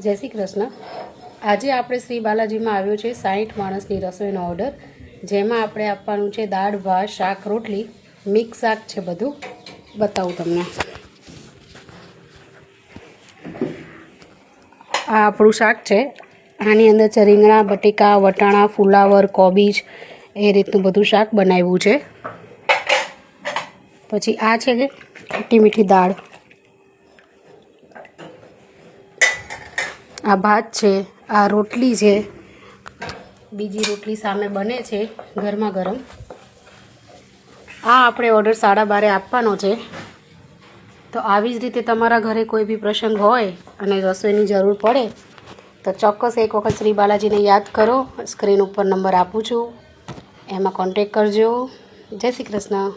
જય શ્રી કૃષ્ણ। આજે આપણે શ્રી બાલાજીમાં આવ્યો છે 60 માણસની રસોઈનો ઓર્ડર, જેમાં આપણે આપવાનું છે દાળ ભાત શાક રોટલી, મિક્સ શાક છે। બધું બતાવું તમને। આ આપણું શાક છે। આની અંદર છે રીંગણા, બટેકા, વટાણા, ફુલાવર, કોબીજ એ રીતનું બધું શાક બનાવ્યું છે। પછી આ છે ખટ્ટી મીઠી દાળ, આ ભાત છે, આ રોટલી છે, બીજી રોટલી સામે બને છે ગરમા ગરમ। આ આપણે ઓર્ડર 12:30 આપવાનો છે। તો આવી જ રીતે તમારા ઘરે કોઈ બી પ્રસંગ હોય અને રસોઈની જરૂર પડે તો ચોક્કસ એક વખત શ્રી બાલાજીને યાદ કરો। સ્ક્રીન ઉપર નંબર આપું છું, એમાં કોન્ટેક કરજો। જય શ્રી કૃષ્ણ।